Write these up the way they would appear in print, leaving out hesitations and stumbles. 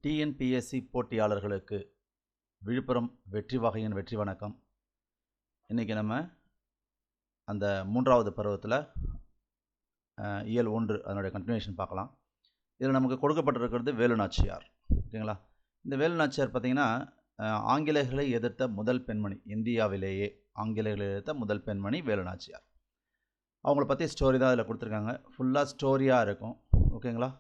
TNPSC போட்டியாளர்களுக்கு Villupuram வெற்றி வகையின் வெற்றி வணக்கம். இன்றைக்கி நம்ம அந்த 3வது பருவத்தில் இயல் 1 அதனுடைய கண்டினியூஷன் பார்க்கலாம். இதில் நமக்கு கொடுக்கப்பட்டிருக்கிறது வேலு நாச்சியார். ஓகேங்களா? இந்த வேலு நாச்சியார் பார்த்திங்கன்னா ஆங்கிலேயர்களை எதிர்த்த முதல் பெண்மணி, இந்தியாவிலேயே ஆங்கிலேயர்களை எதிர்த்த முதல் பெண்மணி வேலு நாச்சியார். அவங்கள பற்றி ஸ்டோரி தான் அதில் கொடுத்துருக்காங்க. ஃபுல்லாக ஸ்டோரியாக இருக்கும். ஓகேங்களா?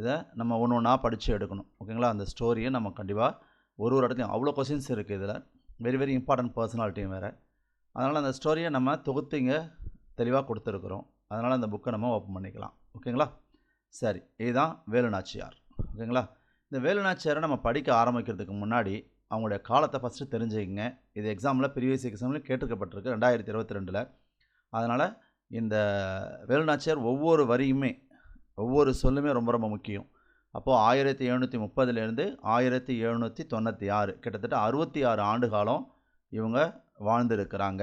இதை நம்ம ஒன்று ஒன்றா படித்து எடுக்கணும். ஓகேங்களா? அந்த ஸ்டோரியை நம்ம கண்டிப்பாக ஒரு இடத்துலையும் அவ்வளோ கொஸ்டின்ஸ் இருக்குது. இதில் வெரி இம்பார்ட்டன்ட் பர்சனாலிட்டியும் வேறு. அதனால் அந்த ஸ்டோரியை நம்ம தொகுத்து இங்கே தெளிவாக கொடுத்துருக்குறோம். அதனால் அந்த புக்கை நம்ம ஓப்பன் பண்ணிக்கலாம். ஓகேங்களா? சரி, இதுதான் வேலு நாச்சியார். ஓகேங்களா? இந்த வேலு நாச்சியாரை நம்ம படிக்க ஆரம்பிக்கிறதுக்கு முன்னாடி அவங்களுடைய காலத்தை ஃபஸ்ட்டு தெரிஞ்சுக்கிங்க. இது எக்ஸாமில் ப்ரீவியஸ் எக்ஸாமில் கேட்டிருக்கப்பட்டிருக்கு 2022. அதனால் இந்த வேலு நாச்சியார் ஒவ்வொரு வரியுமே ஒவ்வொரு சொல்லுமே ரொம்ப ரொம்ப முக்கியம். அப்போது 1730 1796 கிட்டத்தட்ட 66 ஆண்டு காலம் இவங்க வாழ்ந்துருக்கிறாங்க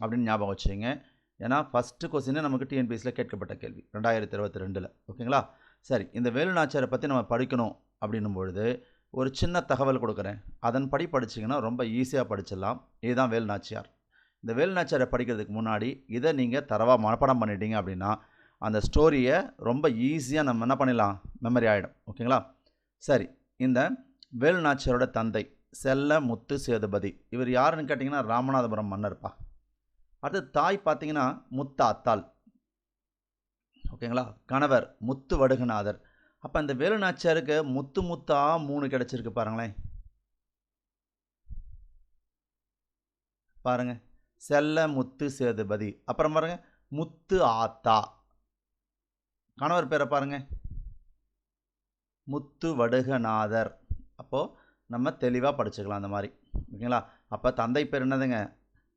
அப்படின்னு ஞாபகம் வச்சுங்க. ஏன்னா ஃபஸ்ட்டு கொஸ்டினே நமக்கு டிஎன்பிஎஸ்சியில் கேட்கப்பட்ட கேள்வி 2022. ஓகேங்களா? சரி, இந்த வேலு நாச்சியாரை பற்றி நம்ம படிக்கணும் அப்படின்னும் பொழுது ஒரு சின்ன தகவல் கொடுக்குறேன். அதன்படி படிச்சிங்கன்னா ரொம்ப ஈஸியாக படிச்சிடலாம். இதுதான் வேலு நாச்சியார். இந்த வேலு நாச்சியாரை படிக்கிறதுக்கு முன்னாடி இதை நீங்கள் தரவாக மனப்பாடம் பண்ணிட்டீங்க அப்படின்னா அந்த ஸ்டோரியை ரொம்ப ஈஸியாக நம்ம என்ன பண்ணிடலாம், மெமரி ஆகிடும். ஓகேங்களா? சரி, இந்த வேலு நாச்சியாரோட தந்தை செல்ல முத்து சேதுபதி. இவர் யாருன்னு கேட்டிங்கன்னா ராமநாதபுரம் மன்னர்ப்பா. அடுத்து தாய் பார்த்தீங்கன்னா முத்தாத்தாள். ஓகேங்களா? கணவர் முத்து வடுகநாதர். அப்போ இந்த வேலு நாச்சியாருக்கு முத்து முத்தா 3 கிடச்சிருக்கு பாருங்களேன். பாருங்கள், செல்ல முத்து சேதுபதி. அப்புறம் பாருங்கள், முத்து ஆத்தா. கணவர் பேரை பாருங்கள், முத்து வடுகநாதர். அப்போது நம்ம தெளிவாக படிச்சுக்கலாம் அந்த மாதிரி. ஓகேங்களா? அப்போ தந்தை பேர் என்னதுங்க,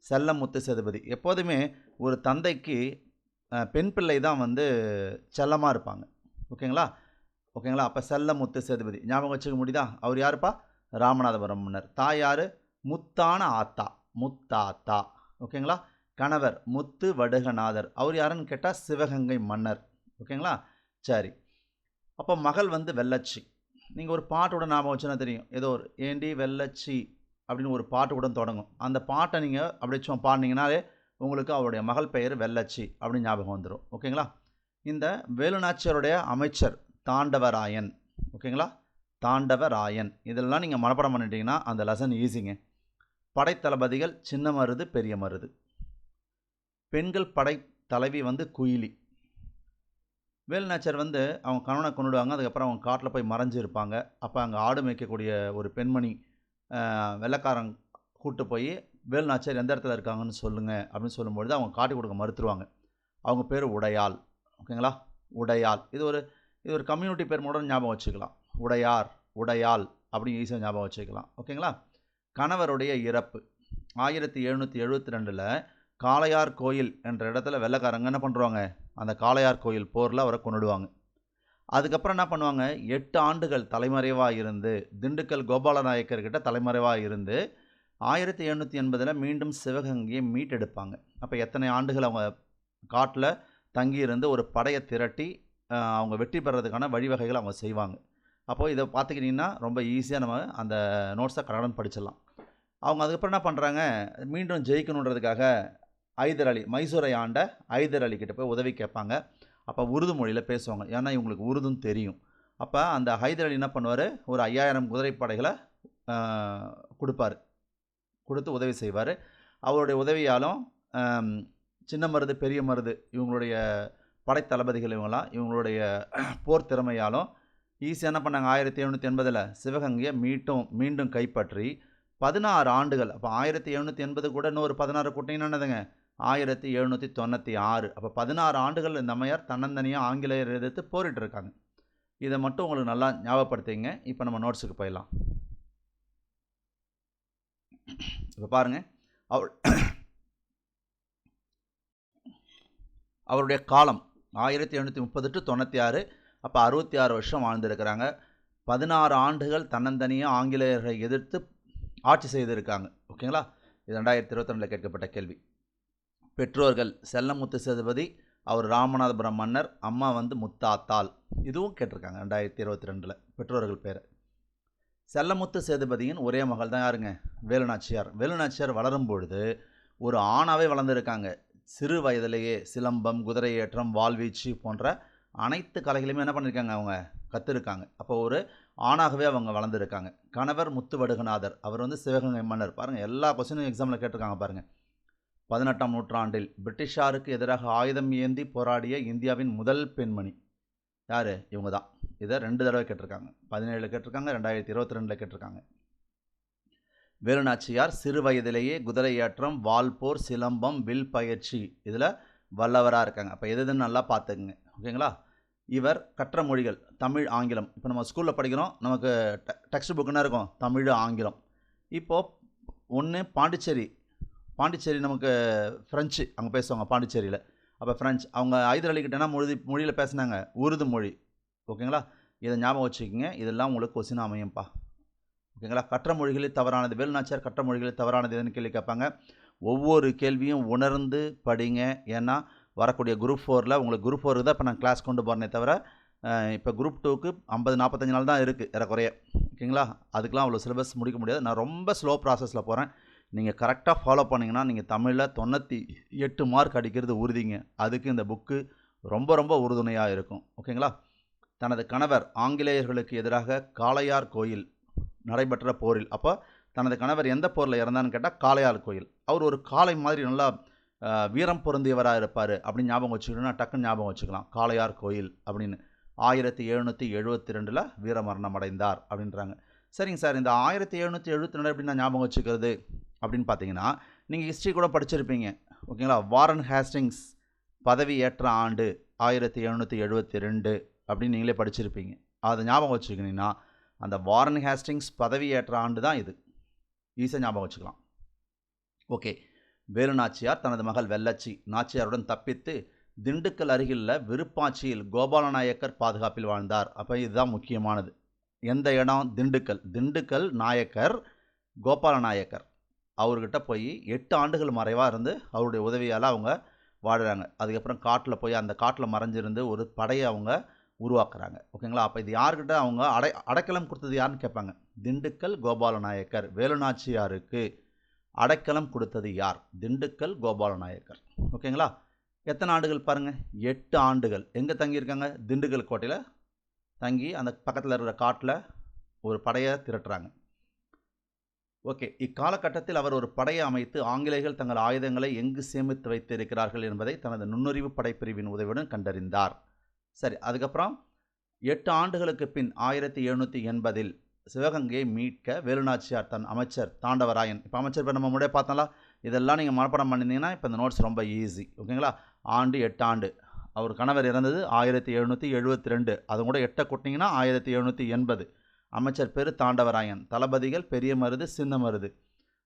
செல்ல முத்து சேதுபதி. எப்போதுமே ஒரு தந்தைக்கு பெண் பிள்ளை தான் செல்லமாக இருப்பாங்க. ஓகேங்களா? ஓகேங்களா? அப்போ செல்ல முத்து சேதுபதி ஞாபகம் வச்சுக்க முடியுதா? அவர் யாருப்பா? ராமநாதபுரம் மன்னர். தாய் யார்? முத்தான ஆத்தா, முத்தாத்தா. ஓகேங்களா? கணவர் முத்து வடுகநாதர். அவர் யாருன்னு கேட்டால் சிவகங்கை மன்னர். ஓகேங்களா? சரி, அப்போ மகள் வெள்ளச்சி. நீங்கள் ஒரு பாட்டு கூட ஞாபகம் வச்சுன்னா தெரியும். ஏதோ ஒரு ஏண்டி வெள்ளச்சி அப்படின்னு ஒரு பாட்டு கூட தொடங்கும். அந்த பாட்டை நீங்கள் அப்படி சும்மா பாடினீங்கனாலே உங்களுக்கு அவருடைய மகள் பெயர் வெள்ளச்சி அப்படின்னு ஞாபகம் வந்துடும். ஓகேங்களா? இந்த வேலு நாச்சியாருடைய அமைச்சர் தாண்டவராயன். ஓகேங்களா? தாண்டவராயன். இதெல்லாம் நீங்கள் மனப்பாடம் பண்ணிட்டீங்கன்னா அந்த லெசன் ஈஸிங்க. படைத்தளபதிகள் சின்ன மருது பெரிய மருது. பெண்கள் படை தலைவி குயிலி. வேலு நாச்சியார் அவங்க கணவனை கொண்டுடுவாங்க. அதுக்கப்புறம் அவங்க காட்டில் போய் மறைஞ்சு இருப்பாங்க. அப்போ அங்கே ஆடு மேய்க்கக்கூடிய ஒரு பெண்மணி வெள்ளைக்காரன் கூப்பிட்டு போய் வேலு நாச்சியார் எந்த இடத்துல இருக்காங்கன்னு சொல்லுங்கள் அப்படின்னு சொல்லும்பொழுது அவங்க காட்டி கொடுக்க மறுத்துருவாங்க. அவங்க பேர் உடையாள். ஓகேங்களா? உடையாள். இது ஒரு கம்யூனிட்டி பேர் மூலம் ஞாபகம் வச்சுக்கலாம். உடையார், உடையாள் அப்படி ஈஸியாக ஞாபகம் வச்சுக்கலாம். ஓகேங்களா? கணவருடைய இறப்பு 1772 காளையார் கோயில் என்ற இடத்துல வெள்ளைக்காரங்க என்ன பண்ணுறாங்க, அந்த காளையார் கோயில் போரில் அவரை கொண்டுடுவாங்க. அதுக்கப்புறம் என்ன பண்ணுவாங்க, 8 ஆண்டுகள் தலைமறைவாக இருந்து திண்டுக்கல் கோபாலநாயக்கர்கிட்ட தலைமறைவாக இருந்து 1780 மீண்டும் சிவகங்கையை மீட்டெடுப்பாங்க. அப்போ எத்தனை ஆண்டுகள் அவங்க காட்டில் தங்கியிருந்து ஒரு படையை திரட்டி அவங்க வெற்றி பெறதுக்கான வழிவகைகள் அவங்க செய்வாங்க. அப்போது இதை பார்த்துக்கிட்டிங்கன்னா ரொம்ப ஈஸியாக நம்ம அந்த நோட்ஸை கடவுள் படிச்சிடலாம். அவங்க அதுக்கப்புறம் என்ன பண்ணுறாங்க, மீண்டும் ஜெயிக்கணுன்றதுக்காக ஐதர் அலி, மைசூரை ஆண்ட ஐதர் அலி கிட்ட போய் உதவி கேட்பாங்க. அப்போ உருது மொழியில் பேசுவாங்க. ஏன்னா இவங்களுக்கு உருதும் தெரியும். அப்போ அந்த ஹைதர் அலி என்ன பண்ணுவார், ஒரு 5000 குதிரைப்படைகளை கொடுத்து உதவி செய்வார். அவருடைய உதவியாலும் சின்ன மருது பெரிய மருது இவங்களுடைய படைத்தளபதிகள் இவங்களுடைய போர் திறமையாலும் ஈஸியாக என்ன பண்ணாங்க, 1780 சிவகங்கையை மீண்டும் கைப்பற்றி 16 ஆண்டுகள். அப்போ 1780 கூட இன்னொரு 16 கூட்டிங்கன்னா என்னதுங்க 1796. அப்போ 16 ஆண்டுகள் இந்த அம்மையார் தன்னந்தனியாக ஆங்கிலேயர் எதிர்த்து போரிட்டு இருக்காங்க. இதை மட்டும் உங்களுக்கு நல்லா ஞாபகப்படுத்திங்க. இப்போ நம்ம நோட்ஸுக்கு போயிடலாம். இப்போ பாருங்கள், அவருடைய காலம் 1730 to 96. அப்போ 66 வருஷம் வாழ்ந்துருக்கிறாங்க. 16 ஆண்டுகள் தன்னந்தனியாக ஆங்கிலேயர்களை எதிர்த்து ஆட்சி செய்திருக்காங்க. ஓகேங்களா? இது 2022 கேட்கப்பட்ட கேள்வி. பெற்றோர்கள் செல்லமுத்து சேதுபதி, அவர் ராமநாதபுரம் மன்னர். அம்மா முத்தாத்தாள். இதுவும் கேட்டிருக்காங்க 2022 பெற்றோர்கள் பேர். செல்லமுத்து சேதுபதியின் ஒரே மகள் தான் யாருங்க? வேலுநாச்சியார். வேலுநாச்சியார் வளரும் பொழுது ஒரு ஆணாவே வளர்ந்துருக்காங்க. சிறு வயதிலேயே சிலம்பம், குதிரை ஏற்றம், வாள்வீச்சு போன்ற அனைத்து கலைகளையுமே என்ன பண்ணியிருக்காங்க அவங்க? கற்றுருக்காங்க. அப்போ ஒரு ஆணாகவே அவங்க வளர்ந்துருக்காங்க. கணவர் முத்துவடுகநாதர், அவர் வந்து சிவகங்கை மன்னர். பாருங்கள், எல்லா கொஸ்டினும் எக்ஸாமில் கேட்டிருக்காங்க பாருங்கள். 18ஆம் நூற்றாண்டில் பிரிட்டிஷாருக்கு எதிராக ஆயுதம் ஏந்தி போராடிய இந்தியாவின் முதல் பெண்மணி யார்? இவங்க தான். இதை 2 தடவை கேட்டிருக்காங்க. 17 கேட்டிருக்காங்க, 2022 கேட்டிருக்காங்க. வேலுநாச்சியார் சிறு வயதிலேயே குதிரை ஏற்றம், வால்போர், சிலம்பம், வில் பயிற்சி இதில் வல்லவராக இருக்காங்க. அப்போ எதுன்னு நல்லா பார்த்துக்குங்க. ஓகேங்களா? இவர் கற்ற மொழிகள் தமிழ், ஆங்கிலம். இப்போ நம்ம ஸ்கூலில் படிக்கிறோம், நமக்கு டெக்ஸ்ட் புக்குன்னா இருக்கும் தமிழ், ஆங்கிலம். இப்போது ஒன்று பாண்டிச்சேரி நமக்கு ஃப்ரெஞ்சு அங்கே பேசுவாங்க பாண்டிச்சேரியில். அப்போ ஃப்ரெஞ்ச் அவங்க ஹைதர் அலி கிட்ட என்ன மொழியில் பேசுனாங்க? உருது மொழி. ஓகேங்களா? இதை ஞாபகம் வச்சுக்கோங்க. இதெல்லாம் உங்களுக்கு கொஸ்டின் அமையும்ப்பா. ஓகேங்களா? கற்ற மொழிகளில் தவறானது. வேலுநாச்சியார் கற்ற மொழிகளில் தவறானது எதுன்னு கேள்வி கேட்பாங்க. ஒவ்வொரு கேள்வியும் உணர்ந்து படிங்க. ஏன்னா வரக்கூடிய குரூப் 4ல் உங்களுக்கு குரூப் 4 தான் இப்போ நான் கிளாஸ் கொண்டு போகிறேனே தவிர இப்போ குரூப் 2க்கு 50-45 நாள் தான் இருக்குது ஏறக்குறைய. ஓகேங்களா? அதுக்கெலாம் அவ்வளோ சிலபஸ் முடிக்க முடியாது. நான் ரொம்ப ஸ்லோ ப்ராசஸில் போகிறேன். நீங்கள் கரெக்டாக ஃபாலோ பண்ணிங்கன்னா நீங்கள் தமிழில் 98 மார்க் அடிக்கிறது உறுதிங்க. அதுக்கு இந்த புக்கு ரொம்ப ரொம்ப உறுதுணையாக இருக்கும். ஓகேங்களா? தனது கணவர் ஆங்கிலேயர்களுக்கு எதிராக காளையார் கோயில் நடைபெற்ற போரில், அப்போ தனது கணவர் எந்த போரில் இறந்தான்னு கேட்டால் காளையார் கோயில். அவர் ஒரு காளை மாதிரி நல்லா வீரம் பொருந்தியவராக இருப்பார் அப்படின்னு ஞாபகம் வச்சுக்கணும்னா டக்குன்னு ஞாபகம் வச்சுக்கலாம். காளையார் கோயில் அப்படின்னு 1772 வீரமரணம் அடைந்தார் அப்படின்றாங்க. சரிங்க சார், இந்த 1772 எப்படி நான் ஞாபகம் வச்சுக்கிறது அப்படின்னு பார்த்தீங்கன்னா, நீங்கள் ஹிஸ்ட்ரி கூட படிச்சிருப்பீங்க. ஓகேங்களா? வாரன் ஹேஸ்டிங்ஸ் பதவி ஏற்ற ஆண்டு 1772 அப்படின்னு நீங்களே படிச்சிருப்பீங்க. அதை ஞாபகம் வச்சுக்கினீங்கன்னா அந்த வாரன் ஹேஸ்டிங்ஸ் பதவி ஏற்ற ஆண்டு தான் இது. ஈஸியாக ஞாபகம் வச்சுக்கலாம். ஓகே. வேலுநாச்சியார் தனது மகள் வெள்ளச்சி நாச்சியாருடன் தப்பித்து திண்டுக்கல் அருகிலுள்ள விருப்பாட்சியில் கோபாலநாயக்கர் பாதுகாப்பில் வாழ்ந்தார். அப்போ இதுதான் முக்கியமானது. எந்த இடம்? திண்டுக்கல் நாயக்கர் கோபாலநாயக்கர் அவர்கிட்ட போய் 8 ஆண்டுகள் மறைவாக இருந்து அவருடைய உதவியால் அவங்க வாடுறாங்க. அதுக்கப்புறம் காட்டில் போய் அந்த காட்டில் மறைஞ்சிருந்து ஒரு படையை அவங்க உருவாக்குறாங்க. ஓகேங்களா? அப்போ இது யார்கிட்ட அவங்க அடைக்கலம் கொடுத்தது யாருன்னு கேட்பாங்க. திண்டுக்கல் கோபாலநாயக்கர். வேலுநாச்சியாருக்கு அடைக்கலம் கொடுத்தது யார்? திண்டுக்கல் கோபாலநாயக்கர். ஓகேங்களா? எத்தனை ஆண்டுகள் பாருங்கள்? 8 ஆண்டுகள். எங்கே தங்கியிருக்காங்க? திண்டுக்கல் கோட்டையில் தங்கி அந்த பக்கத்தில் இருக்கிற காட்டில் ஒரு படையை திரட்டுறாங்க. ஓகே. இக்காலகட்டத்தில் அவர் ஒரு படையை அமைத்து ஆங்கிலேயர்கள் தங்கள் ஆயுதங்களை எங்கு சேமித்து வைத்து இருக்கிறார்கள் என்பதை தனது நுண்ணறிவு படைப்பிரிவின் உதவியுடன் கண்டறிந்தார். சரி, அதுக்கப்புறம் 8 ஆண்டுகளுக்கு பின் 1780 சிவகங்கையை மீட்க வேலுநாச்சியார் தன் அமைச்சர் தாண்டவராயன், இப்போ அமைச்சர் பேர் நம்ம முன்னாடியே பார்த்தோம்ல, இதெல்லாம் நீங்கள் மனப்பாடம் பண்ணியிருந்தீங்கன்னா இப்போ இந்த நோட்ஸ் ரொம்ப ஈஸி. ஓகேங்களா? ஆண்டு 8 ஆண்டு. அவர் கணவர் இறந்தது 1772. அது கூட 8 கூட்டினீங்கன்னா 1780. அமைச்சர் பேர் தாண்டவராயன். தளபதிகள் பெரிய மருது, சின்ன மருது.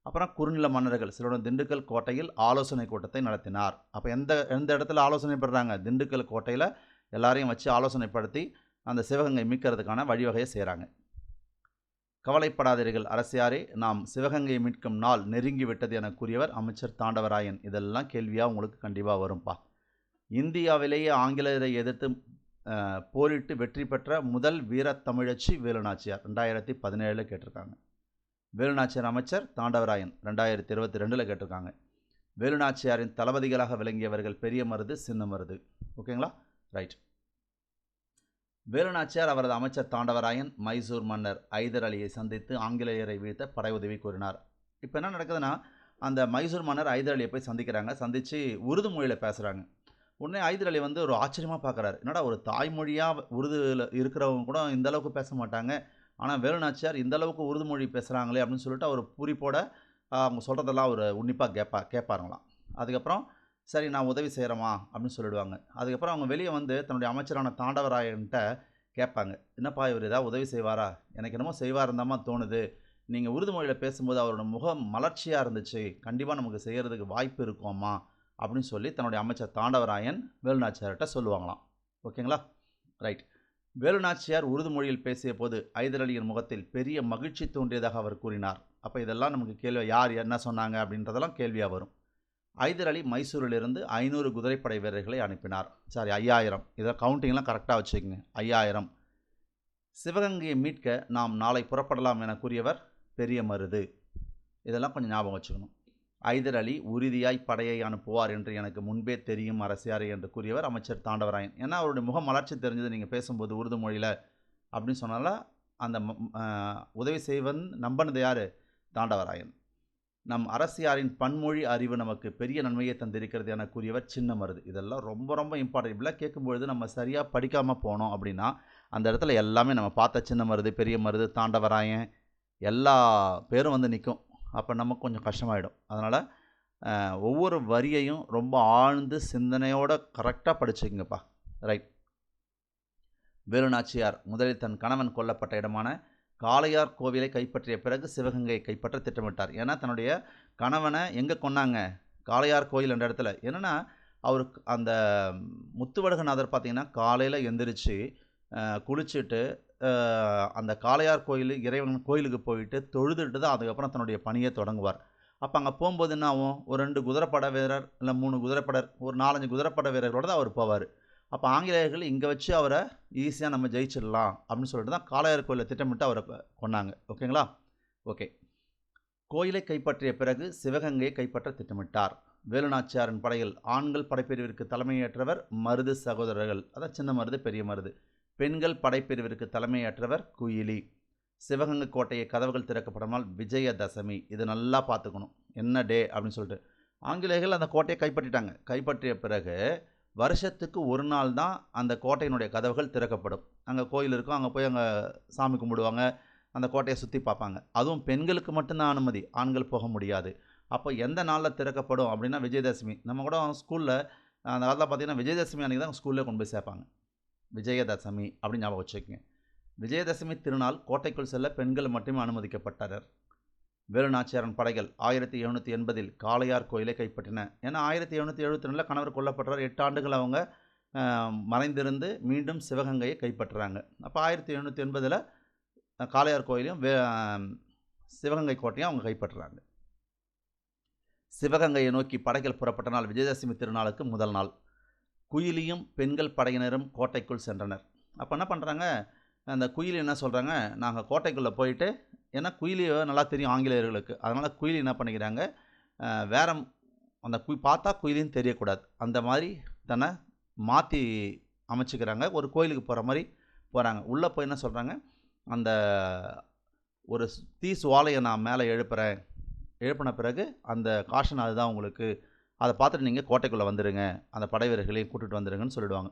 அப்புறம் குறுநில மன்னர்கள் சிலருடன் திண்டுக்கல் கோட்டையில் ஆலோசனை கூட்டத்தை நடத்தினார். அப்போ எந்த இடத்துல ஆலோசனை பெறுறாங்க? திண்டுக்கல் கோட்டையில் எல்லாரையும் வச்சு ஆலோசனைப்படுத்தி அந்த சிவகங்கை மீட்கிறதுக்கான வழிவகையை செய்கிறாங்க. கவலைப்படாதீர்கள் அரசியாரே, நாம் சிவகங்கை மீட்கும் நாள் நெருங்கி விட்டது என கூறியவர் அமைச்சர் தாண்டவராயன். இதெல்லாம் கேள்வியாக உங்களுக்கு கண்டிப்பாக வரும்பா. இந்தியாவிலேயே ஆங்கிலேயரை எதிர்த்து போரிட்டு வெற்றி பெற்ற முதல் வீரத்தமிழச்சி வேலுநாச்சியார். 2017 கேட்டிருக்காங்க. வேலுநாச்சியார் அமைச்சர் தாண்டவராயன் 2022 கேட்டிருக்காங்க. வேலுநாச்சியாரின் தளபதிகளாக விளங்கியவர்கள் பெரிய மருது, சின்ன மருது. ஓகேங்களா? ரைட். வேலுநாச்சியார் அவரது அமைச்சர் தாண்டவராயன் மைசூர் மன்னர் ஹைதர் அலியை சந்தித்து ஆங்கிலேயரை வீழ்த்த படை உதவி கோரினார். இப்போ என்ன நடக்குதுன்னா, அந்த மைசூர் மன்னர் ஹைதர் அலியை போய் சந்திக்கிறாங்க. சந்தித்து உருது மொழியில் பேசுகிறாங்க. உடனே ஹைதர் அலி வந்து ஒரு ஆச்சரியமாக பார்க்குறாரு. என்னடா ஒரு தாய்மொழியாக உருதுல இருக்கிறவங்க கூட இந்த அளவுக்கு பேச மாட்டாங்க, ஆனால் வேலுநாச்சியார் இந்த அளவுக்கு உருது மொழி பேசுகிறாங்களே அப்படின்னு சொல்லிட்டு அவர் பூரிப்போட அவங்க சொல்கிறதெல்லாம் அவர் உன்னிப்பாக கேட்பாருங்களாம். அதுக்கப்புறம் சரி நான் உதவி செய்கிறேம்மா அப்படின்னு சொல்லிடுவாங்க. அதுக்கப்புறம் அவங்க வெளியே வந்து தன்னுடைய அமைச்சரான தாண்டவராயன்கிட்ட கேட்பாங்க, என்னப்பா இவர் ஏதாவது உதவி செய்வாரா? எனக்கு என்னமோ செய்வாருந்தாம்மா தோணுது. நீங்கள் உருது மொழியில் பேசும்போது அவரோட முகம் மலர்ச்சியாக இருந்துச்சு, கண்டிப்பாக நமக்கு செய்கிறதுக்கு வாய்ப்பு இருக்கும்மா அப்படின்னு சொல்லி தன்னுடைய அமைச்சர் தாண்டவராயன் வேலுநாச்சியார்கிட்ட சொல்லுவாங்களாம். ஓகேங்களா? ரைட். வேலுநாச்சியார் உருது மொழியில் பேசிய போது ஹைதர் அலியின் முகத்தில் பெரிய மகிழ்ச்சி தோன்றியதாக அவர் கூறினார். அப்போ இதெல்லாம் நமக்கு கேள்வி, யார் என்ன சொன்னாங்க அப்படின்றதெல்லாம் கேள்வியாக வரும். ஹைதர் அலி மைசூரிலிருந்து 500 குதிரைப்படை வீரர்களை அனுப்பினார். சாரி 5000. இதை கவுண்டிங்லாம் கரெக்டாக வச்சுக்கோங்க. 5000. சிவகங்கையை மீட்க நாம் நாளை புறப்படலாம் என கூறியவர் பெரிய மருது. இதெல்லாம் கொஞ்சம் ஞாபகம் வச்சுக்கணும். ஐதர் அலி உறுதியாய் படையை அனுப்புவார் என்று எனக்கு முன்பே தெரியும் அரசியாரே என்று கூறியவர் அமைச்சர் தாண்டவராயன். ஏன்னா அவருடைய முகம் மலர்ச்சி தெரிஞ்சது நீங்கள் பேசும்போது உருது மொழியில் அப்படின்னு சொன்னால அந்த உதவி செய்வன் நம்பினது யார்? தாண்டவராயன். நம் அரசியாரின் பன்மொழி அறிவு நமக்கு பெரிய நன்மையை தந்திருக்கிறது என கூறியவர் சின்ன மருது. இதெல்லாம் ரொம்ப ரொம்ப இம்பார்ட்டன்ட். இப்படிலாம் கேட்கும்பொழுது நம்ம சரியாக படிக்காமல் போனோம் அப்படின்னா அந்த இடத்துல எல்லாமே நம்ம பார்த்த சின்ன மருது, பெரிய மருது, தாண்டவராயன் எல்லா பேரும் வந்து நிற்கும். அப்போ நமக்கு கொஞ்சம் கஷ்டமாயிடும். அதனால் ஒவ்வொரு வரியையும் ரொம்ப ஆழ்ந்து சிந்தனையோடு கரெக்டாக படிச்சுக்கங்கப்பா. ரைட். வேலுநாச்சியார் முதலில் தன் கணவன் கொல்லப்பட்ட இடமான காளையார் கோவிலை கைப்பற்றிய பிறகு சிவகங்கையை கைப்பற்ற திட்டமிட்டார். ஏன்னா தன்னுடைய கணவனை எங்கே கொன்னாங்க? காளையார் கோயில் என்ற இடத்துல. என்னென்னா அவருக்கு அந்த முத்துவடுகநாதர் பார்த்திங்கன்னா காலையில் எந்திரிச்சு குளிச்சுட்டு அந்த காளையார் கோயில் இறைவன் கோயிலுக்கு போயிட்டு தொழுதுட்டு தான் அதுக்கப்புறம் தன்னுடைய பணியை தொடங்குவார். அப்போ அங்கே போகும்போது என்ன ஆகும்? ஒரு 2 குதிரைப்படை வீரர் இல்லை 3 குதிரைப்படர், ஒரு 4-5 குதிரைப்படை வீரர்களோடு தான் அவர் போவார். அப்போ ஆங்கிலேயர்கள் இங்கே வச்சு அவரை ஈஸியாக நம்ம ஜெயிச்சிடலாம் அப்படின்னு சொல்லிட்டு தான் காளையார் கோயிலை திட்டமிட்டு அவரை கொன்னாங்க. ஓகேங்களா? ஓகே. கோயிலை கைப்பற்றிய பிறகு சிவகங்கையை கைப்பற்ற திட்டமிட்டார். வேலுநாச்சியாரின் படையில் ஆண்கள் படைப்பிரிவிற்கு தலைமையேற்றவர் மருது சகோதரர்கள், அதான் சின்ன மருது, பெரிய மருது. பெண்கள் படைப்பிரிவிற்கு தலைமையேற்றவர் குயிலி. சிவகங்கை கோட்டையை கதவுகள் திறக்கப்படாமல் விஜயதசமி. இது நல்லா பார்த்துக்கணும், என்ன டே அப்படின்னு சொல்லிட்டு. ஆங்கிலேயர்கள் அந்த கோட்டையை கைப்பற்றிட்டாங்க. கைப்பற்றிய பிறகு வருஷத்துக்கு ஒரு நாள் தான் அந்த கோட்டையினுடைய கதவுகள் திறக்கப்படும். அங்கே கோயில் இருக்கும், அங்கே போய் அங்கே சாமி கும்பிடுவாங்க, அந்த கோட்டையை சுற்றி பார்ப்பாங்க. அதுவும் பெண்களுக்கு மட்டும்தான் அனுமதி, ஆண்கள் போக முடியாது. அப்போ எந்த நாளில் திறக்கப்படும் அப்படின்னா விஜயதசமி. நம்ம கூட ஸ்கூலில் அந்த காலத்தில் பார்த்திங்கன்னா விஜயதசமி அன்றைக்கி தான் ஸ்கூலில் கொண்டு போய் சேர்ப்பாங்க. விஜயதசமி அப்படின்னு ஞாபகம் வச்சுக்கோங்க. விஜயதசமி திருநாள் கோட்டைக்குள் செல்ல பெண்கள் மட்டுமே அனுமதிக்கப்பட்டனர். வேலுநாச்சியாரின் படைகள் 1780 காளையார் கோயிலை கைப்பற்றின. ஏன்னா 1772 கணவர் கொல்லப்பட்டவர். 8 ஆண்டுகள் அவங்க மறைந்திருந்து மீண்டும் சிவகங்கையை கைப்பற்றுறாங்க. அப்போ 1780 காளையார் கோயிலையும் சிவகங்கை கோட்டையும் அவங்க கைப்பற்றுறாங்க. சிவகங்கையை நோக்கி படைகள் புறப்பட்ட நாள் விஜயதசமி திருநாளுக்கு முதல் நாள். குயிலியும் பெண்கள் படையினரும் கோட்டைக்குள் சென்றனர். அப்போ என்ன பண்ணுறாங்க? அந்த குயிலி என்ன சொல்கிறாங்க? நாங்கள் கோட்டைக்குள்ளே போயிட்டு, ஏன்னா குயிலியை நல்லா தெரியும் ஆங்கிலேயர்களுக்கு, அதனால் குயிலி என்ன பண்ணிக்கிறாங்க, வேற அந்த பார்த்தா குயிலின்னு தெரியக்கூடாது, அந்த மாதிரி தன்னை மாற்றி அமைச்சிக்கிறாங்க. ஒரு கோயிலுக்கு போகிற மாதிரி போகிறாங்க. உள்ளே போய் என்ன சொல்கிறாங்க? அந்த ஒரு தீ சுவாலையை நான் மேலே எழுப்பின பிறகு அந்த காஷன் அதுதான் உங்களுக்கு, அதை பார்த்துட்டு நீங்கள் கோட்டைக்குள்ளே வந்துடுங்க, அந்த படை வீரர்களையும் கூட்டிகிட்டு வந்துடுங்கன்னு சொல்லிடுவாங்க.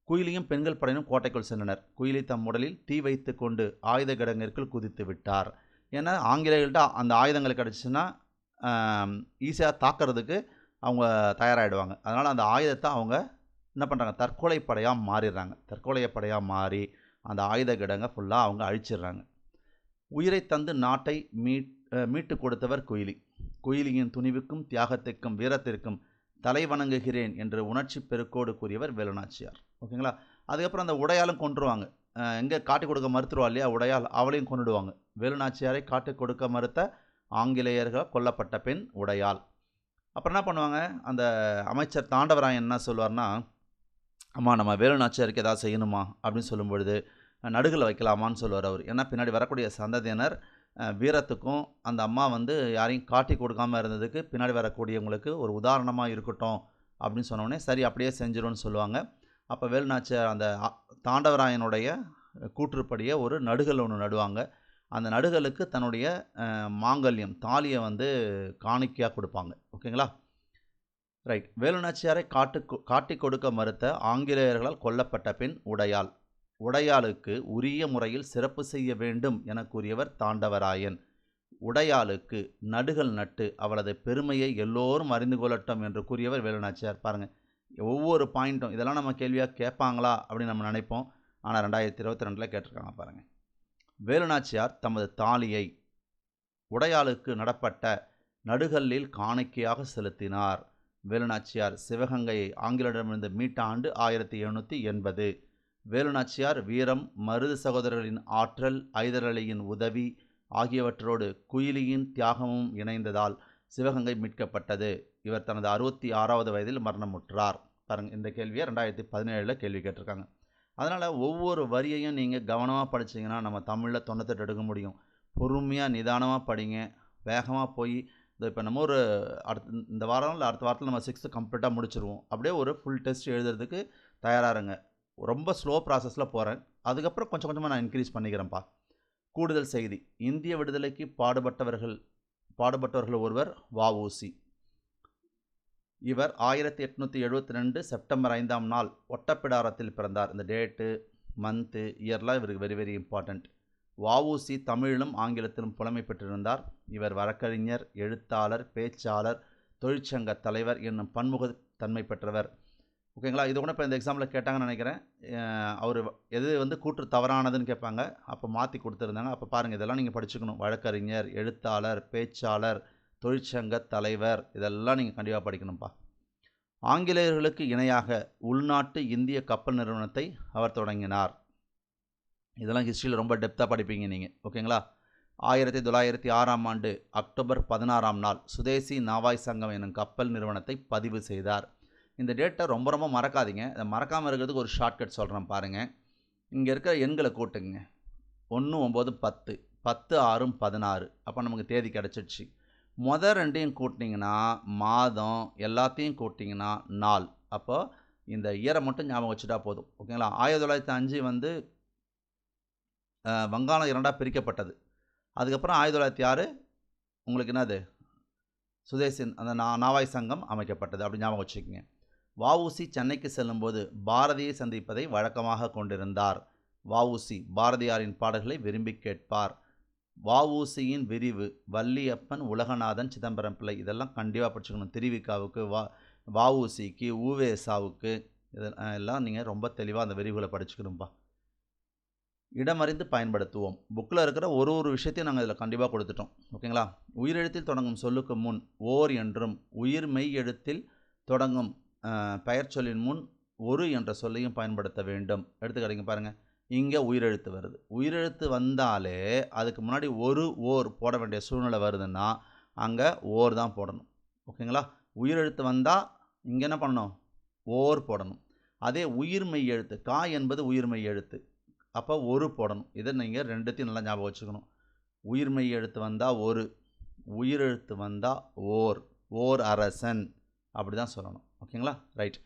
குயிலியும் பெண்கள் படையினும் கோட்டைக்குள் சென்றனர். குயிலி தம் உடலில் தீ வைத்து கொண்டு ஆயுத கிடங்கிற்குள் குதித்து விட்டார். ஏன்னா ஆங்கிலேயர்கள்ட்ட அந்த ஆயுதங்கள் கிடச்சின்னா ஈஸியாக தாக்கிறதுக்கு அவங்க தயாராகிடுவாங்க. அதனால் அந்த ஆயுதத்தை அவங்க என்ன பண்ணுறாங்க? தற்கொலை படையாக மாறிடுறாங்க. தற்கொலை படையாக மாறி அந்த ஆயுத கிடங்கை ஃபுல்லாக அவங்க அழிச்சிடுறாங்க. உயிரை தந்து நாட்டை மீட்டு கொடுத்தவர் குயிலி. குயிலியின் துணிவுக்கும் தியாகத்திற்கும் வீரத்திற்கும் தலை வணங்குகிறேன் என்று உணர்ச்சி பெருக்கோடு கூறியவர் வேலுநாச்சியார். ஓகேங்களா? அதுக்கப்புறம் அந்த உடையாலும் கொன்றுவாங்க. எங்கே காட்டி கொடுக்க மறுத்துருவா இல்லையா உடையால், அவளையும் கொண்டுடுவாங்க. வேலுநாச்சியாரை காட்டி கொடுக்க மறுத்த ஆங்கிலேயர்கள் கொல்லப்பட்ட பெண் உடையால். அப்புறம் என்ன பண்ணுவாங்க? அந்த அமைச்சர் தாண்டவராயன் என்ன சொல்லுவார்னா, அம்மா நம்ம வேலுநாச்சியாருக்கு ஏதாவது செய்யணுமா அப்படின்னு சொல்லும் பொழுது நடுகில் வைக்கலாமான்னு சொல்லுவார் அவர். ஏன்னா பின்னாடி வரக்கூடிய சந்ததியினர் வீரத்துக்கும் அந்த அம்மா யாரையும் காட்டி கொடுக்காமல் இருந்ததுக்கு பின்னாடி வரக்கூடியவங்களுக்கு ஒரு உதாரணமாக இருக்கட்டும் அப்படின்னு சொன்னோடனே சரி அப்படியே செஞ்சிடும்னு சொல்லுவாங்க. அப்போ வேலுநாச்சியார் அந்த தாண்டவராயனுடைய கூற்றுப்படியே ஒரு நடுகல் ஒன்று நடுவாங்க. அந்த நடுகலுக்கு தன்னுடைய மாங்கல்யம் தாலியை காணிக்கையாக கொடுப்பாங்க. ஓகேங்களா? ரைட். வேலுநாச்சியாரை காட்டி கொடுக்க மறுத்த ஆங்கிலேயர்களால் கொல்லப்பட்ட பெண் உடையாள். உடையாளுக்கு உரிய முறையில் சிறப்பு செய்ய வேண்டும் என கூறியவர் தாண்டவராயன். உடையாளுக்கு நடுகள் நட்டு அவளது பெருமையை எல்லோரும் அறிந்து கொள்ளட்டும் என்று கூறியவர் வேலுநாச்சியார். பாருங்கள், ஒவ்வொரு பாயிண்ட்டும் இதெல்லாம் நம்ம கேள்வியாக கேட்பாங்களா அப்படின்னு நம்ம நினைப்போம். ஆனால் 2022 கேட்டிருக்காங்க பாருங்கள். வேலுநாச்சியார் தமது தாலியை உடையாளுக்கு நடப்பட்ட நடுகல்லில் காணிக்கையாக செலுத்தினார். வேலுநாச்சியார் சிவகங்கையை ஆங்கிலேயரிடமிருந்து மீட்ட ஆண்டு 1780. வேலுநாச்சியார் வீரம், மருது சகோதரர்களின் ஆற்றல், ஐதர் அலியின் உதவி ஆகியவற்றோடு குயிலியின் தியாகமும் இணைந்ததால் சிவகங்கை மீட்கப்பட்டது. இவர் தனது 66வது வயதில் மரணமுற்றார். பாருங்கள், இந்த கேள்வியை 2017 கேள்வி கேட்டிருக்காங்க. அதனால் ஒவ்வொரு வரியையும் நீங்கள் கவனமாக படிச்சீங்கன்னா நம்ம தமிழில் 98 எடுக்க முடியும். பொறுமையாக நிதானமாக படிங்க. வேகமாக போய் இப்போ நம்ம ஒரு இந்த வாரம் இல்லை அடுத்த வாரத்தில் நம்ம 6th கம்ப்ளீட்டாக முடிச்சிருவோம். அப்படியே ஒரு ஃபுல் டெஸ்ட் எழுதுறதுக்கு தயாராக இருங்க. ரொம்ப ஸ்லோ ப்ராசஸில் போகிறேன். அதுக்கப்புறம் கொஞ்சம் கொஞ்சமாக நான் இன்க்ரீஸ் பண்ணிக்கிறேன்ப்பா. கூடுதல் செய்தி: இந்திய விடுதலைக்கு பாடுபட்டவர்கள் ஒருவர் வ.உ.சி. இவர் 1872 செப்டம்பர் 5ஆம் நாள் ஒட்டப்பிடாரத்தில் பிறந்தார். இந்த டேட்டு, மந்த்து, இயர்லாம் இவருக்கு வெரி வெரி இம்பார்ட்டண்ட். வ.உ.சி. தமிழிலும் ஆங்கிலத்திலும் புலமை பெற்றிருந்தார். இவர் வழக்கறிஞர், எழுத்தாளர், பேச்சாளர், தொழிற்சங்க தலைவர் என்னும் பன்முகத்தன்மை பெற்றவர். ஓகேங்களா? இது கூட இப்போ இந்த எக்ஸாமில் கேட்டாங்கன்னு நினைக்கிறேன். அவர் எது கூற்று தவறானதுன்னு கேட்பாங்க. அப்போ மாற்றி கொடுத்துருந்தாங்க. அப்போ பாருங்கள், இதெல்லாம் நீங்கள் படிச்சுக்கணும். வழக்கறிஞர், எழுத்தாளர், பேச்சாளர், தொழிற்சங்க தலைவர், இதெல்லாம் நீங்கள் கண்டிப்பாக படிக்கணும்ப்பா. ஆங்கிலேயர்களுக்கு இணையாக உள்நாட்டு இந்திய கப்பல் நிறுவனத்தை அவர் தொடங்கினார். இதெல்லாம் ஹிஸ்ட்ரியில் ரொம்ப டெப்த்தாக படிப்பீங்க நீங்கள். ஓகேங்களா? 1906ஆம் ஆண்டு அக்டோபர் 16ஆம் நாள் சுதேசி நாவாய் சங்கம் எனும் கப்பல் நிறுவனத்தை பதிவு செய்தார். இந்த டேட்டை ரொம்ப ரொம்ப மறக்காதீங்க. இதை மறக்காமல் இருக்கிறதுக்கு ஒரு ஷார்ட்கட் சொல்கிறேன் பாருங்கள். இங்கே இருக்கிற எண்களை கூட்டுங்க. 1 9 10, 10 6 16. அப்போ நமக்கு தேதி கிடச்சிடுச்சு. மொதல் ரெண்டையும் கூட்டினீங்கன்னா மாதம், எல்லாத்தையும் கூட்டிங்கன்னா நாள். அப்போ இந்த இயரை மட்டும் ஞாபகம் வச்சுட்டா போதும். ஓகேங்களா? 1905 வங்காளம் 2ஆக பிரிக்கப்பட்டது. அதுக்கப்புறம் 1906 உங்களுக்கு என்னது, சுதேசி அந்த நாவாய் சங்கம் அமைக்கப்பட்டது. அப்படி ஞாபகம் வச்சுக்கோங்க. வ.உ.சி. சென்னைக்கு செல்லும்போது பாரதியை சந்திப்பதை வழக்கமாக கொண்டிருந்தார். வ.உ.சி. பாரதியாரின் பாடல்களை விரும்பி கேட்பார். வ.உ.சி.யின் விரிவு: வள்ளியப்பன், உலகநாதன், சிதம்பரம் பிள்ளை. இதெல்லாம் கண்டிப்பாக படிச்சுக்கணும். திருவிக்காவுக்கு, வ.உ.சி.க்கு, உ.வே.சாவுக்கு, இதெல்லாம் நீங்கள் ரொம்ப தெளிவாக அந்த விரிவுகளை படிச்சுக்கணும்ப்பா. இடமறிந்து பயன்படுத்துவோம். புக்கில் இருக்கிற ஒரு விஷயத்தையும் நாங்கள் இதில் கண்டிப்பாக கொடுத்துட்டோம். ஓகேங்களா? உயிரெழுத்தில் தொடங்கும் சொல்லுக்கு முன் ஓர் என்றும், உயிர் மெய் எழுத்தில் தொடங்கும் பெயர் சொல்லின் முன் ஒரு என்ற சொல்லையும் பயன்படுத்த வேண்டும். எடுத்துக்காட்டிங்க பாருங்கள். இங்கே உயிரெழுத்து வருது. உயிரெழுத்து வந்தாலே அதுக்கு முன்னாடி ஓர் போட வேண்டிய சூழ்நிலை வருதுன்னா அங்கே ஓர் தான் போடணும். ஓகேங்களா? உயிரெழுத்து வந்தால் இங்கே என்ன பண்ணணும்? ஓர் போடணும். அதே உயிர் மெய் எழுத்து, கா என்பது உயிர் மெய் எழுத்து, அப்போ ஒரு போடணும். இதை நீங்கள் ரெண்டுத்தையும் நல்லா ஞாபகம் வச்சுக்கணும். உயிர் மெய் எழுத்து வந்தால் ஒரு, உயிரெழுத்து வந்தால் ஓர் அரசன், அப்படி தான் சொல்லணும். ஓகேங்களா? ரைட்.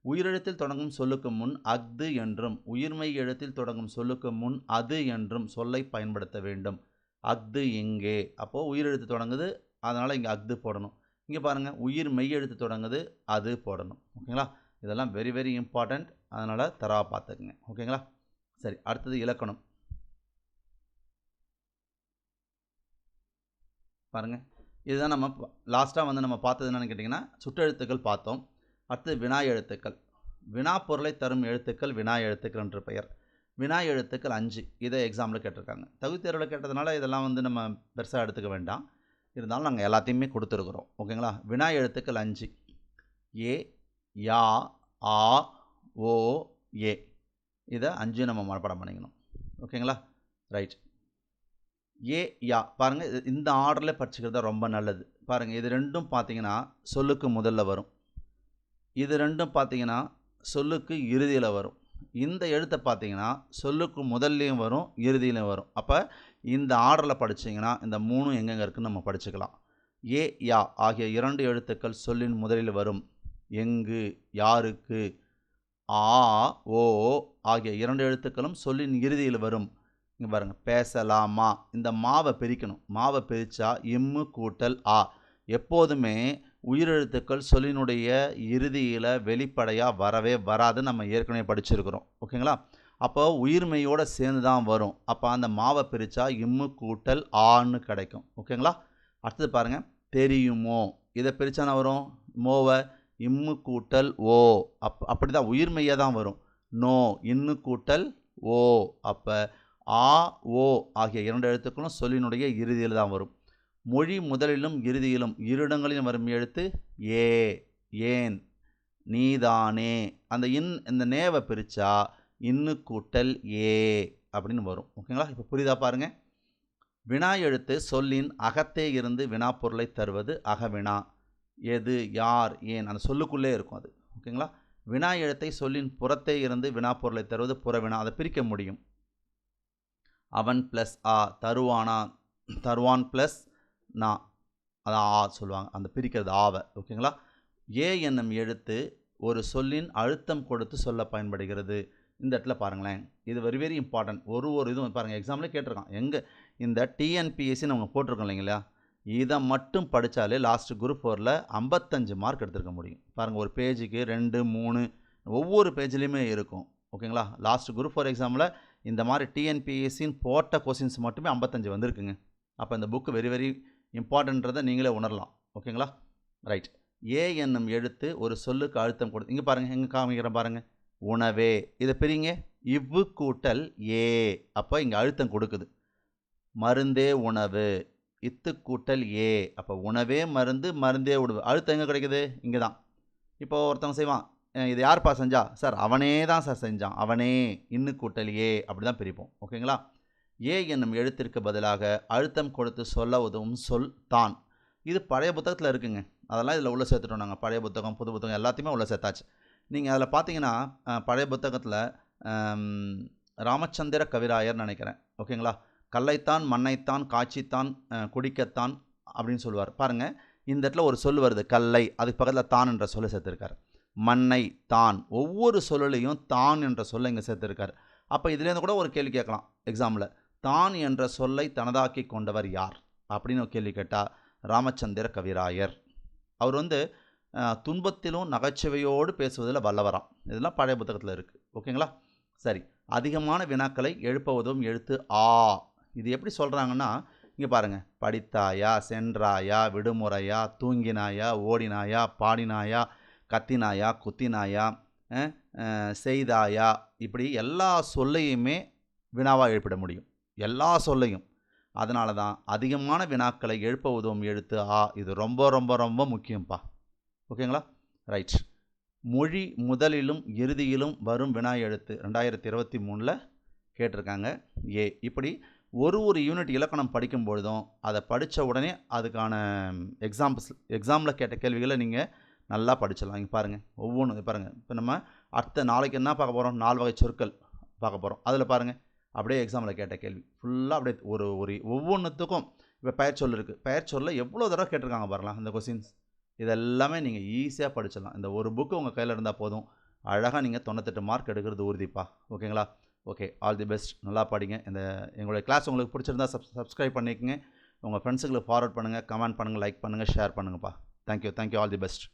உயிரெழுத்தில் தொடங்கும் சொல்லுக்கு முன் அஃது என்றும், உயிர்மெய் எழுத்தில் தொடங்கும் சொல்லுக்கு முன் அது என்றும் சொல்லை பயன்படுத்த வேண்டும். அஃது இங்கே, அப்போது உயிரெழுத்து தொடங்குது, அதனால் இங்கே அஃது போடணும். இங்கே பாருங்கள், உயிர் மெய் எழுத்து தொடங்குது, அது போடணும். ஓகேங்களா? இதெல்லாம் வெரி வெரி இம்பார்ட்டண்ட். அதனால் தரவா பார்த்துக்குங்க. ஓகேங்களா? சரி, அடுத்தது இலக்கணம். பாருங்கள், இதுதான் நம்ம லாஸ்ட்டாக நம்ம பார்த்தது என்னென்னு கேட்டிங்கன்னா, சுட்டெழுத்துக்கள் பார்த்தோம். அடுத்தது வினா எழுத்துக்கள். வினா பொருளை தரும் எழுத்துக்கள் வினா எழுத்துக்கள் என்று பெயர். வினா எழுத்துக்கள் 5. இதை எக்ஸாமில் கேட்டிருக்காங்க. தகுதி தேர்வில் கேட்டதுனால இதெல்லாம் நம்ம பெருசாக எடுத்துக்க வேண்டாம். இருந்தாலும் நாங்கள் எல்லாத்தையுமே கொடுத்துருக்குறோம். ஓகேங்களா? வினா எழுத்துக்கள் 5: ஏ, யா, ஆ, ஓ, ஏ. இதை 5 நம்ம மனப்பாடம் பண்ணிக்கணும். ஓகேங்களா? ரைட். ஏ, யா பாருங்கள், இந்த ஆர்டரில் படிச்சுக்கிறது ரொம்ப நல்லது. பாருங்கள், இது ரெண்டும் பார்த்தீங்கன்னா சொல்லுக்கு முதல்ல வரும். இது ரெண்டும் பார்த்தீங்கன்னா சொல்லுக்கு இறுதியில் வரும். இந்த எழுத்தை பார்த்தீங்கன்னா சொல்லுக்கு முதல்லையும் வரும், இறுதியிலையும் வரும். அப்போ இந்த ஆர்டரில் படிச்சிங்கன்னா இந்த 3 எங்கெங்கே இருக்குன்னு நம்ம படிச்சுக்கலாம். ஏ, யா ஆகிய 2 எழுத்துக்கள் சொல்லின் முதலில் வரும். எங்கு, யாருக்கு. ஆ, ஓ ஆகிய 2 எழுத்துக்களும் சொல்லின் இறுதியில் வரும். இங்கே பாருங்கள், பேசலாமா. இந்த மாவை பிரிக்கணும். மாவை பிரித்தா இம்மு கூட்டல் ஆ. எப்போதுமே உயிரெழுத்துக்கள் சொல்லினுடைய இறுதியில் வெளிப்படையாக வரவே வராது. நம்ம ஏற்கனவே படிச்சிருக்கிறோம். ஓகேங்களா? அப்போ உயிர்மெய்யோடு சேர்ந்து தான் வரும். அப்போ அந்த மாவை பிரித்தா இம்மு கூட்டல் ஆன்னு கிடைக்கும். ஓகேங்களா? அடுத்தது பாருங்கள், தெரியுமோ. இதை பிரித்தான வரும் மோவை இம்மு கூட்டல் ஓ. அப்படி தான் உயிர்மெய்யாக தான் வரும். நோ, இன்னு கூட்டல் ஓ. அப்போ ஆ, ஓ ஆகிய 2 எழுத்துக்களும் சொல்லினுடைய இறுதியில் தான் வரும். மொழி முதலிலும் இறுதியிலும் இருடங்களிலும் வரும் எழுத்து ஏ, ஏன், நீதானே. அந்த இந்த நேவை பிரித்தா இன்னு கூட்டல் ஏ அப்படின்னு வரும். ஓகேங்களா? இப்போ புரியுதா பாருங்கள். வினா எழுத்து சொல்லின் அகத்தே இருந்து வினா பொருளை தருவது அகவினா. எது, யார், ஏன் அந்த சொல்லுக்குள்ளே இருக்கும் அது. ஓகேங்களா? வினா எழுத்தை சொல்லின் புறத்தே இருந்து வினா பொருளை தருவது புறவினா. அதை பிரிக்க முடியும். அவன் ப்ளஸ் ஆ, தருவானா, தருவான் ப்ளஸ் நா, அதான் ஆ சொல்லுவாங்க. அந்த பிரிக்கிறது ஆவை. ஓகேங்களா? ஏ என்னும் எழுத்து ஒரு சொல்லின் அழுத்தம் கொடுத்து சொல்ல பயன்படுகிறது. இந்த இடத்துல பாருங்களேன், இது வெரி வெரி இம்பார்ட்டன்ட். ஒரு இதுவும் பாருங்கள், எக்ஸாம்லேயே கேட்டிருக்கான். எங்கே இந்த டிஎன்பிஎஸ்சி நம்ம போட்டிருக்கோம் இல்லைங்களா, இதை மட்டும் படித்தாலே லாஸ்ட் குரூப் 4ல் 55 மார்க் எடுத்துருக்க முடியும். பாருங்கள், ஒரு பேஜுக்கு 2, 3 ஒவ்வொரு பேஜ்லேயுமே இருக்கும். ஓகேங்களா? லாஸ்ட் குரூப் 4 எக்ஸாமில் இந்த மாதிரி டிஎன்பிஎஸ்சின்னு போட்ட கொஸ்டின்ஸ் மட்டுமே 55 வந்திருக்குங்க. அப்போ இந்த புக்கு வெரி வெரி இம்பார்ட்டன்றதை நீங்களே உணரலாம். ஓகேங்களா? ரைட். ஏ என்னும் எழுத்து ஒரு சொல்லுக்கு அழுத்தம் கொடுத்து, இங்கே பாருங்கள், எங்கே காமிக்கிறேன் பாருங்கள், உணவே. இதை பிரிங்க, இவ்வு கூட்டல் ஏ, அப்போ இங்கே அழுத்தம் கொடுக்குது. மருந்தே உணவு, இத்து கூட்டல் ஏ, அப்போ உணவே மருந்து, மருந்தே உணவு. அழுத்தம் எங்கே கிடைக்குது? இங்கே தான். இப்போ ஒருத்தவங்க செய்வான், இது யார்ப்பா செஞ்சா? சார் அவனே தான் சார் செஞ்சான். அவனே, இன்னு கூட்டல் ஏ, அப்படி தான் பிரிப்போம். ஓகேங்களா? ஏ என்னும் எழுத்திற்கு பதிலாக அழுத்தம் கொடுத்து சொல்ல உதவும் சொல் தான். இது பழைய புத்தகத்தில் இருக்குங்க. அதெல்லாம் இதில் உள்ளே சேர்த்துட்டோம் நாங்கள். பழைய புத்தகம், புது புத்தகம் எல்லாத்தையுமே உள்ளே சேர்த்தாச்சு. நீங்கள் அதில் பார்த்தீங்கன்னா பழைய புத்தகத்தில் ராமச்சந்திர கவிராயர் நினைக்கிறேன். ஓகேங்களா? கல்லைத்தான் மண்ணைத்தான் காட்சித்தான் குடிக்கத்தான் அப்படின்னு சொல்லுவார். பாருங்கள், இந்த இடத்துல ஒரு சொல் வருது கல்லை, அதுக்கு பக்கத்தில் தான் என்ற சொல்லை சேர்த்துருக்கார். மண்ணை, தான், ஒவ்வொரு சொல்லையும் தான் என்ற சொல்லை இங்கே சேர்த்துருக்கார். அப்போ இதுலேருந்து கூட ஒரு கேள்வி கேட்கலாம் எக்ஸாமில். தான் என்ற சொல்லை தனதாக்கி கொண்டவர் யார் அப்படின்னு ஒரு கேள்வி கேட்டால் ராமச்சந்திர கவிராயர். அவர் துன்பத்திலும் நகைச்சுவையோடு பேசுவதில் வல்லவராம். இதெல்லாம் பழைய புத்தகத்தில் இருக்குது. ஓகேங்களா? சரி. அதிகமான வினாக்களை எழுப்புவதும் எழுத்து ஆ. இது எப்படி சொல்கிறாங்கன்னா, இங்கே பாருங்கள், படித்தாயா, சென்றாயா, விடுமுறையா, தூங்கினாயா, ஓடினாயா, பாடினாயா, கத்தினாயா, குத்தினாயா, செய்தாயா, இப்படி எல்லா சொல்லையுமே வினாவாக எழுப்பிட முடியும். எல்லா சொல்லையும். அதனால தான் அதிகமான வினாக்களை எழுப்ப உதவும் எழுத்து ஆ. இது ரொம்ப ரொம்ப ரொம்ப முக்கியம்ப்பா. ஓகேங்களா? ரைட். மொழி முதலிலும் இறுதியிலும் வரும் வினா எழுத்து 2023 கேட்டிருக்காங்க ஏ. இப்படி ஒரு யூனிட் இலக்கணம் படிக்கும் பொழுதும் அதை படித்த உடனே அதுக்கான எக்ஸாமில் கேட்ட கேள்விகளை நீங்கள் நல்லா படிச்சிடலாம். இங்கே பாருங்கள், ஒவ்வொன்றும் பாருங்கள். இப்போ நம்ம அடுத்த நாளைக்கு என்ன பார்க்க போகிறோம்? 4 வகை சொற்கள் பார்க்க போகிறோம். அதில் பாருங்கள், அப்படியே எக்ஸாமில் கேட்ட கேள்வி ஃபுல்லாக அப்படியே ஒரு ஒவ்வொன்றுத்துக்கும். இப்போ பெயர் சொல் இருக்குது. பெயர் சொல்ல எவ்வளோ தடவை கேட்டிருக்காங்க பாருங்கள் இந்த கொஸ்டின்ஸ். இதெல்லாமே நீங்கள் ஈஸியாக படிச்சிடலாம். இந்த ஒரு புக்கு உங்கள் கையில் இருந்தால் போதும், அழகாக நீங்கள் 98 மார்க் எடுக்கிறது உறுதிப்பா. ஓகேங்களா? Okay, all the best. நல்லா படிங்க. எங்களுடைய கிளாஸ் உங்களுக்கு பிடிச்சிருந்தா சப்ஸ்கிரைப் பண்ணிக்கோங்க. உங்கள் ஃப்ரெண்ட்ஸுங்களுக்கு ஃபார்வர்ட் பண்ணுங்கள், கமெண்ட் பண்ணுங்கள், லைக் பண்ணுங்கள், ஷேர் பண்ணுங்கப்பா. Thank you, all the best.